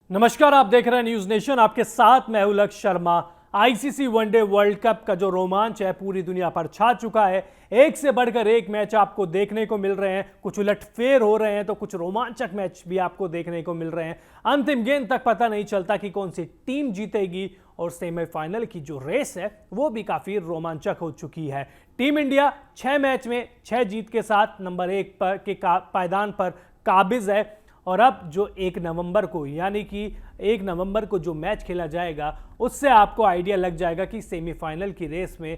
नमस्कार, आप देख रहे हैं न्यूज नेशन। आपके साथ मैं हूं लक्ष्य Sharma. ICC one day world cup का जो रोमांच है पूरी दुनिया पर छा चुका है। एक से बढ़कर एक मैच आपको देखने को मिल रहे हैं। कुछ उलटफेर हो रहे हैं तो कुछ रोमांचक मैच भी आपको देखने को मिल रहे हैं। अंतिम गेंद तक पता नहीं चलता कि कौन सी टीम जीतेगी और सेमीफाइनल की जो रेस है वो भी काफी रोमांचक हो चुकी है। टीम इंडिया 6 मैच में 6 जीत के साथ नंबर 1 पर के पायदान पर काबिज है। और अब जो 1 नवंबर को यानी कि 1 नवंबर को जो मैच खेला जाएगा उससे आपको आइडिया लग जाएगा कि सेमीफाइनल की रेस में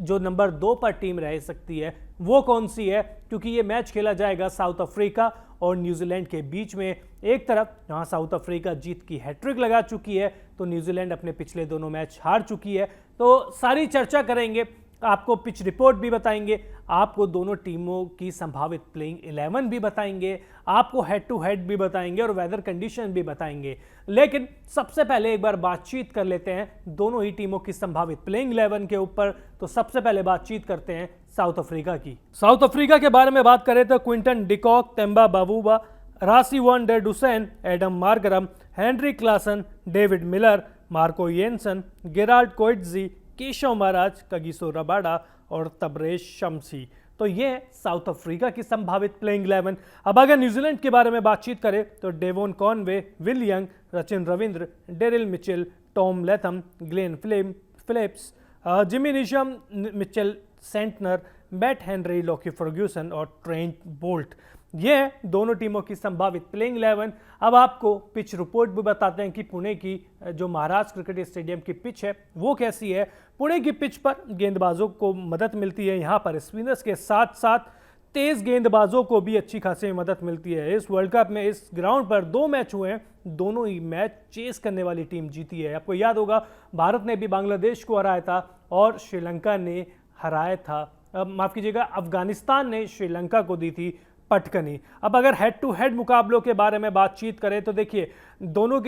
जो नंबर 2 पर टीम रह सकती है वो कौन सी है, क्योंकि ये मैच खेला जाएगा साउथ अफ्रीका और न्यूजीलैंड के बीच में। एक तरफ जहां साउथ अफ्रीका जीत की हैट्रिक लगा चुकी है तो न्यूजीलैंड अपने पिछले दोनों मैच हार चुकी है। तो सारी चर्चा करेंगे, आपको पिच रिपोर्ट भी बताएंगे, आपको दोनों टीमों की संभावित प्लेइंग 11 भी बताएंगे, आपको हेड टू हेड भी बताएंगे और वेदर कंडीशन भी बताएंगे। लेकिन सबसे पहले एक बार बातचीत कर लेते हैं दोनों ही टीमों की संभावित प्लेइंग 11 के ऊपर। तो सबसे पहले बातचीत करते हैं साउथ अफ्रीका की। साउथ अफ्रीका के बारे में बात करें तो Quinton de Kock, Temba Bavuma, Rassie van der Dussen, Adam Markram, Henry Klaasen, David Miller, Marco Jansen, Gerald Coetzee, Keshav Maharaj, Kagiso Rabada और तबरेज शमसी। तो ये साउथ अफ्रीका की संभावित प्लेइंग 11। अब अगर न्यूजीलैंड के बारे में बातचीत करें तो Devon Conway, Will Young, Sachin Ravindra, Daryl Mitchell, Tom Latham, Glenn Phillips, Jimmy Neesham, Mitchell Santner, Matt Henry, Lockie Ferguson और ट्रेंट बोल्ट। ये दोनों टीमों की संभावित प्लेइंग 11। अब आपको पिच रिपोर्ट भी बताते हैं कि पुणे की जो महाराज क्रिकेट स्टेडियम की पिच है वो कैसी है। पुणे की पिच पर गेंदबाजों को मदद मिलती है, यहाँ पर स्पिनर्स के साथ साथ तेज गेंदबाजों को भी अच्छी खासी मदद मिलती है। इस वर्ल्ड कप में इस ग्राउंड पर 2 मैच हुए हैं, दोनों ही मैच चेस करने वाली टीम जीती है। आपको याद होगा भारत ने भी बांग्लादेश को हराया था और श्रीलंका ने हराया था, माफ कीजिएगा, अफगानिस्तान ने श्रीलंका को दी थी पटकनी। अब अगर हेड टू हेड मुकाबलों के बारे में बातचीत करें तो देखिए दोनों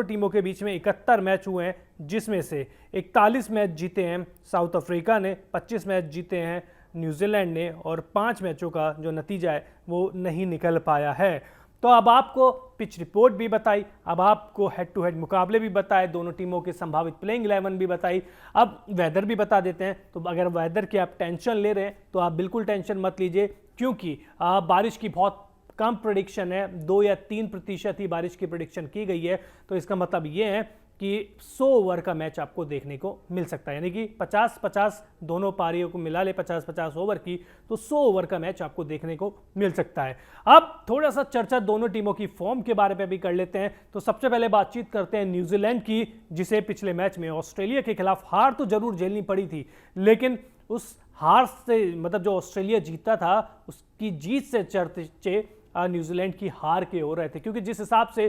टीमों के बीच में 71 मैच हुए हैं, जिसमें से 41 मैच जीते हैं साउथ अफ्रीका ने, 25 मैच जीते हैं न्यूजीलैंड ने और 5 मैचों का जो नतीजा है वो नहीं निकल पाया है। तो अब आपको पिच रिपोर्ट भी बताई, अब आपको हेड टू हेड मुकाबले भी बताए, दोनों टीमों के संभावित प्लेइंग 11 भी बताई। अब वेदर भी बता देते हैं। तो अगर वेदर की आप टेंशन ले रहे हैं तो आप बिल्कुल टेंशन मत लीजिए, क्योंकि बारिश की बहुत कम प्रेडिक्शन है, 2 या 3% ही बारिश की प्रेडिक्शन की गई है। तो इसका मतलब ये है कि 100 ओवर का मैच आपको देखने को मिल सकता है, यानी कि 50-50 दोनों पारियों को मिला ले 50-50 ओवर की, तो 100 ओवर का मैच आपको देखने को मिल सकता है। अब थोड़ा सा चर्चा दोनों टीमों की फॉर्म के बारे में भी कर लेते हैं। तो सबसे पहले बातचीत करते हैं न्यूजीलैंड की, जिसे पिछले मैच में ऑस्ट्रेलिया के खिलाफ हार तो जरूर झेलनी पड़ी थी, लेकिन उस हार से मतलब जो ऑस्ट्रेलिया जीता था उसकी जीत से चर्चे न्यूजीलैंड की हार के हो रहे थे, क्योंकि जिस हिसाब से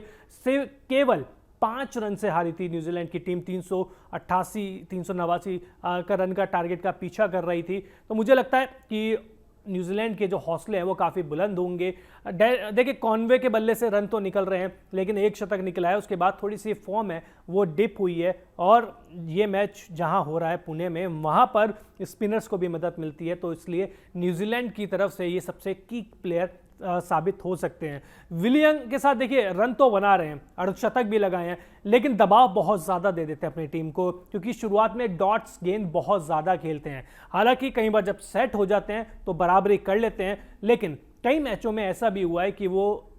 केवल 5 रन से हारी थी न्यूजीलैंड की टीम, 389 का रन का टारगेट का पीछा कर रही थी। तो मुझे लगता है कि न्यूजीलैंड के जो हौसले हैं वो काफ़ी बुलंद होंगे। देखिए कॉनवे के बल्ले से रन तो निकल रहे हैं, लेकिन 1 शतक निकला है, उसके बाद थोड़ी सी फॉर्म है वो डिप हुई है। और ये मैच जहां हो रहा है पुणे में, वहां पर स्पिनर्स को भी मदद मिलती है, तो इसलिए न्यूजीलैंड की तरफ से ये सबसे की प्लेयर साबित हो सकते हैं। विलियम के साथ देखिए रन तो बना रहे हैं, अर्धशतक भी लगाए हैं, लेकिन दबाव बहुत ज़्यादा दे देते हैं अपनी टीम को, क्योंकि शुरुआत में डॉट्स गेंद बहुत ज़्यादा खेलते हैं। हालांकि कई बार जब सेट हो जाते हैं तो बराबरी कर लेते हैं, लेकिन कई मैचों में ऐसा भी हुआ है कि वो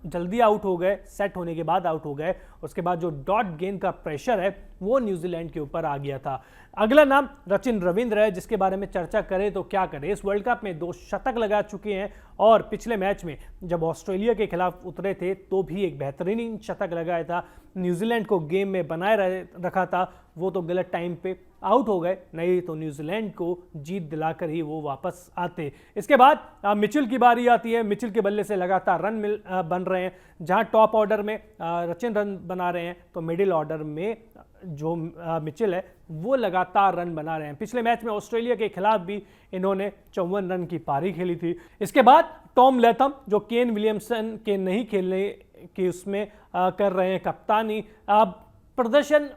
जल्दी आउट हो गए, सेट होने के बाद आउट हो गए, उसके बाद जो डॉट गेंद का प्रेशर है वो न्यूजीलैंड के ऊपर आ गया था। अगला नाम सचिन रविंद्र है, जिसके बारे में चर्चा करें तो क्या करें। इस वर्ल्ड कप में 2 शतक लगा चुके हैं और पिछले मैच में जब ऑस्ट्रेलिया के खिलाफ उतरे थे तो भी एक बेहतरीन शतक लगाया था, न्यूजीलैंड को गेम में बनाए रखा था। वो तो गलत टाइम पे आउट हो गए, नहीं तो न्यूजीलैंड को जीत दिलाकर ही वो वापस आते। इसके बाद मिचेल की बारी आती है। मिचेल के बल्ले से लगातार रन बन रहे हैं, जहां टॉप ऑर्डर में सचिन रन बना रहे हैं तो मिडिल ऑर्डर में जो मिचेल है वो लगातार रन बना रहे हैं। पिछले मैच में ऑस्ट्रेलिया के खिलाफ भी इन्होंने 54 रन की पारी खेली थी। इसके बाद टॉम लेथम, जो केन विलियमसन के नहीं खेलने के उसमें कर रहे हैं कप्तानी, प्रदर्शन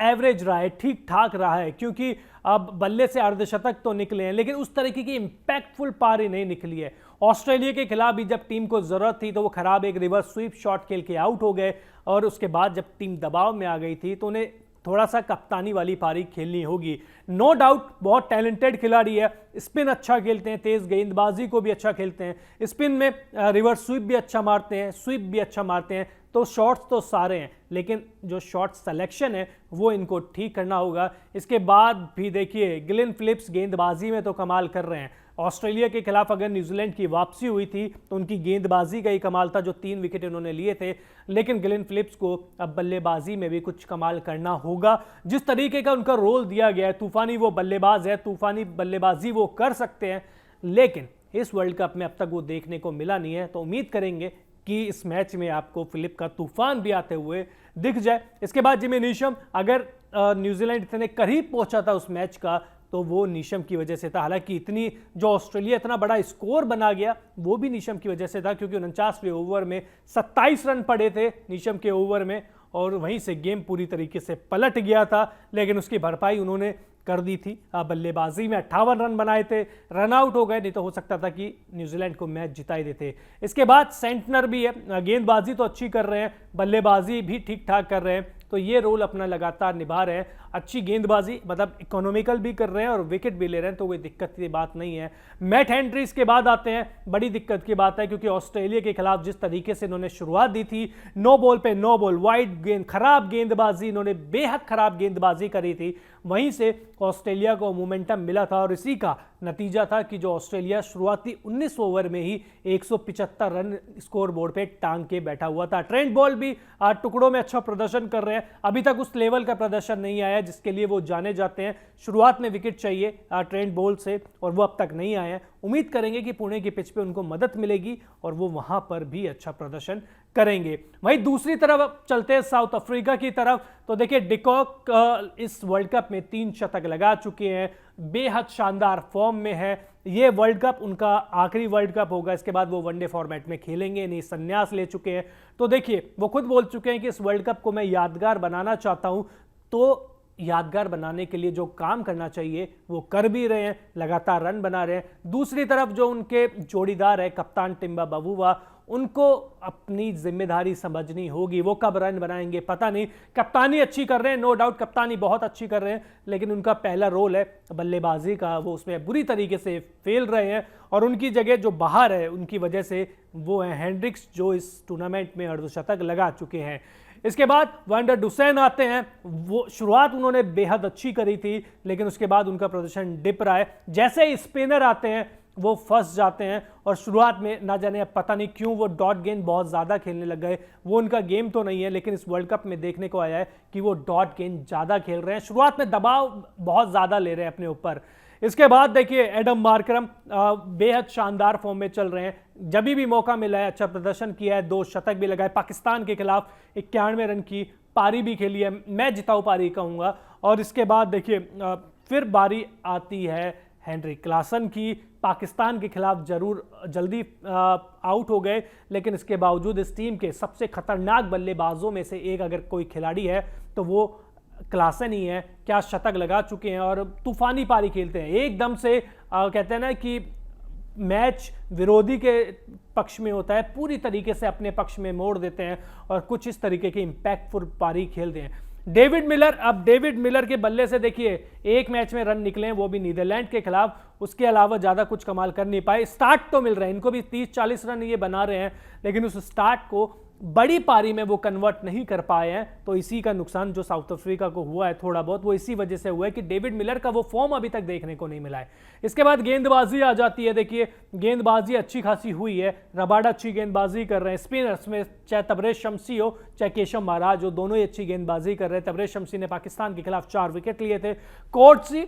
एवरेज रहा है, ठीक ठाक रहा है, क्योंकि अब बल्ले से अर्धशतक तो निकले हैं लेकिन उस तरीके की इंपैक्टफुल पारी नहीं निकली है। ऑस्ट्रेलिया के खिलाफ भी जब टीम को जरूरत थी तो वो खराब एक रिवर्स स्वीप शॉट खेल के आउट हो गए, और उसके बाद जब टीम दबाव में आ गई थी तो उन्हें थोड़ा सा कप्तानी वाली पारी खेलनी होगी। नो डाउट बहुत टैलेंटेड खिलाड़ी है, स्पिन अच्छा खेलते हैं, तेज गेंदबाजी को भी अच्छा खेलते हैं, स्पिन में रिवर्स स्वीप भी अच्छा मारते हैं, स्वीप भी अच्छा मारते हैं, तो शॉट्स तो सारे हैं, लेकिन जो शॉट सिलेक्शन है वो इनको ठीक करना होगा। इसके बाद भी देखिए ग्लेन फिलिप्स गेंदबाजी में तो कमाल कर रहे हैं। ऑस्ट्रेलिया के खिलाफ अगर न्यूजीलैंड की वापसी हुई थी तो उनकी गेंदबाजी का ही कमाल था, जो 3 विकेट उन्होंने लिए थे, लेकिन ग्लेन फिलिप्स को अब बल्लेबाजी में भी कुछ कमाल करना होगा। जिस तरीके का उनका रोल दिया गया है, तूफानी वो बल्लेबाज है, तूफानी बल्लेबाजी वो कर सकते हैं, लेकिन इस वर्ल्ड कप में अब तक वो देखने को मिला नहीं है। तो उम्मीद करेंगे कि इस मैच में आपको फिलिप का तूफान भी आते हुए दिख जाए। इसके बाद जिमी नीशम, अगर न्यूजीलैंड इतने करीब पहुंचा था उस मैच का तो वो नीशम की वजह से था। हालांकि इतनी जो ऑस्ट्रेलिया इतना बड़ा स्कोर बना गया वो भी नीशम की वजह से था, क्योंकि 49वें ओवर में 27 रन पड़े थे नीशम के ओवर में, और वहीं से गेम पूरी तरीके से पलट गया था, लेकिन उसकी भरपाई उन्होंने कर दी थी। बल्लेबाजी में 58 रन बनाए थे, रन आउट हो गए, नहीं तो हो सकता था कि न्यूजीलैंड को मैच जिता ही देते। इसके बाद सेंटनर भी है, गेंदबाजी तो अच्छी कर रहे हैं, बल्लेबाजी भी ठीक ठाक कर रहे हैं, तो ये रोल अपना लगातार निभा रहे हैं। अच्छी गेंदबाजी मतलब इकोनॉमिकल भी कर रहे हैं और विकेट भी ले रहे हैं, तो कोई दिक्कत की बात नहीं है। मैट हेनरी के बाद आते हैं, बड़ी दिक्कत की बात है, क्योंकि ऑस्ट्रेलिया के खिलाफ जिस तरीके से इन्होंने शुरुआत दी थी, नो बॉल पे नो बॉल, वाइड गेंद, खराब गेंदबाजी, इन्होंने बेहद खराब गेंदबाजी करी थी, वहीं से ऑस्ट्रेलिया को मोमेंटम मिला था, और इसी का नतीजा था कि जो ऑस्ट्रेलिया शुरुआती 19 ओवर में ही 175 रन स्कोर बोर्ड पे टांग के बैठा हुआ था। ट्रेंट बॉल्ट भी टुकड़ों में अच्छा प्रदर्शन कर रहे हैं, अभी तक उस लेवल का प्रदर्शन नहीं आया जिसके लिए वो जाने जाते हैं। शुरुआत में विकेट चाहिए ट्रेंट बॉल्ट से, और वो अब तक नहीं आए हैं। उम्मीद करेंगे कि पुणे की पिच पे उनको मदद मिलेगी और वो वहां पर भी अच्छा प्रदर्शन करेंगे। वहीं दूसरी तरफ चलते हैं साउथ अफ्रीका की तरफ, तो देखिए डिकॉक इस वर्ल्ड कप में 3 शतक लगा चुके हैं, बेहद शानदार फॉर्म में है। ये वर्ल्ड कप उनका आखिरी वर्ल्ड कप होगा, इसके बाद वो वनडे फॉर्मेट में खेलेंगे नहीं, संन्यास ले चुके हैं। तो देखिए वो खुद बोल चुके हैं कि इस वर्ल्ड कप को मैं यादगार बनाना चाहता हूं, तो यादगार बनाने के लिए जो काम करना चाहिए वो कर भी रहे हैं, लगातार रन बना रहे हैं। दूसरी तरफ जो उनके जोड़ीदार है कप्तान टिम्बा बवुआ, उनको अपनी जिम्मेदारी समझनी होगी। वो कब रन बनाएंगे पता नहीं। कप्तानी अच्छी कर रहे हैं, नो डाउट कप्तानी बहुत अच्छी कर रहे हैं, लेकिन उनका पहला रोल है बल्लेबाजी का, वो उसमें बुरी तरीके से फेल रहे हैं, और उनकी जगह जो बाहर है उनकी वजह से वो है हेंड्रिक्स, जो इस टूर्नामेंट में अर्धशतक लगा चुके हैं। इसके बाद वैन डर डुसेन आते हैं, वो शुरुआत उन्होंने बेहद अच्छी करी थी, लेकिन उसके बाद उनका प्रदर्शन डिप रहा है। जैसे ही स्पिनर आते हैं वो फंस जाते हैं, और शुरुआत में ना जाने पता नहीं क्यों वो डॉट गेंद बहुत ज़्यादा खेलने लग गए। वो उनका गेम तो नहीं है, लेकिन इस वर्ल्ड कप में देखने को आया है कि वो डॉट गेंद ज़्यादा खेल रहे हैं, शुरुआत में दबाव बहुत ज़्यादा ले रहे हैं अपने ऊपर। इसके बाद देखिए एडम मार्करम बेहद शानदार फॉर्म में चल रहे हैं, जब भी मौका मिला है अच्छा प्रदर्शन किया है, 2 शतक भी लगाए, पाकिस्तान के खिलाफ 91 रन की पारी भी खेली है, मैं जिताऊ पारी कहूँगा। और इसके बाद देखिए फिर बारी आती है हेनरी क्लासन की, पाकिस्तान के खिलाफ जल्दी आउट हो गए, लेकिन इसके बावजूद इस टीम के सबसे खतरनाक बल्लेबाजों में से एक अगर कोई खिलाड़ी है तो वो क्लासन ही है। क्या शतक लगा चुके हैं और तूफानी पारी खेलते हैं, एकदम से कहते हैं ना कि मैच विरोधी के पक्ष में होता है, पूरी तरीके से अपने पक्ष में मोड़ देते हैं और कुछ इस तरीके की इंपैक्टफुल पारी खेलते हैं। डेविड मिलर, अब डेविड मिलर के बल्ले से देखिए एक मैच में रन निकले हैं, वो भी नीदरलैंड के खिलाफ, उसके अलावा ज़्यादा कुछ कमाल कर नहीं पाए। स्टार्ट तो मिल रहे हैं इनको भी, 30-40 रन ये बना रहे हैं, लेकिन उस स्टार्ट को बड़ी पारी में वो कन्वर्ट नहीं कर पाए हैं, तो इसी का नुकसान जो साउथ अफ्रीका को हुआ है थोड़ा बहुत, वो इसी वजह से हुआ है कि डेविड मिलर का वो फॉर्म अभी तक देखने को नहीं मिला है। इसके बाद गेंदबाजी आ जाती है, देखिए गेंदबाजी अच्छी खासी हुई है, रबाडा अच्छी गेंदबाजी कर रहे हैं, स्पिनर्स में चाहे तबरेज शमसी हो चाहे केशव महाराज हो, दोनों ही अच्छी गेंदबाजी कर रहे हैं। तबरेज शमसी ने पाकिस्तान के खिलाफ 4 विकेट लिए थे। कोर्टसी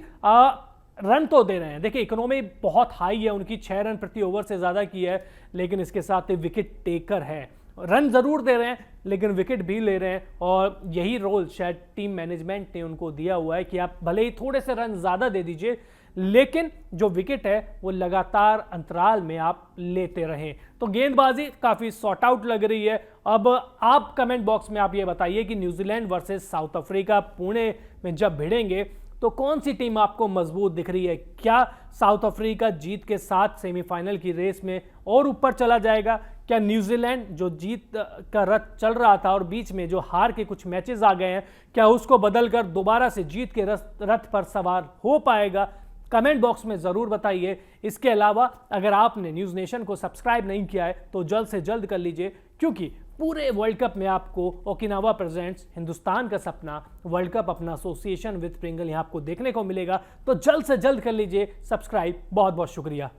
रन तो दे रहे हैं, देखिए इकोनॉमी बहुत हाई है उनकी, 6 रन प्रति ओवर से ज़्यादा की है, लेकिन इसके साथ ही विकेट टेकर है, रन जरूर दे रहे हैं लेकिन विकेट भी ले रहे हैं, और यही रोल शायद टीम मैनेजमेंट ने उनको दिया हुआ है कि आप भले ही थोड़े से रन ज़्यादा दे दीजिए, लेकिन जो विकेट है वो लगातार अंतराल में आप लेते रहें। तो गेंदबाजी काफी सॉर्ट आउट लग रही है। अब आप कमेंट बॉक्स में आप ये बताइए कि New Zealand versus south Africa Pune में जब भिड़ेंगे तो कौन सी टीम आपको मजबूत दिख रही है? क्या साउथ अफ्रीका जीत के साथ सेमीफाइनल की रेस में और ऊपर चला जाएगा? क्या न्यूजीलैंड जो जीत का रथ चल रहा था और बीच में जो हार के कुछ मैचेस आ गए हैं, क्या उसको बदलकर दोबारा से जीत के रथ पर सवार हो पाएगा? कमेंट बॉक्स में जरूर बताइए। इसके अलावा अगर आपने न्यूज़ नेशन को सब्सक्राइब नहीं किया है तो जल्द से जल्द कर लीजिए, क्योंकि पूरे वर्ल्ड कप में आपको ओकिनावा प्रेजेंट्स हिंदुस्तान का सपना वर्ल्ड कप अपना एसोसिएशन विद प्रिंगल यहां आपको देखने को मिलेगा। तो जल्द से जल्द कर लीजिए सब्सक्राइब। बहुत बहुत शुक्रिया।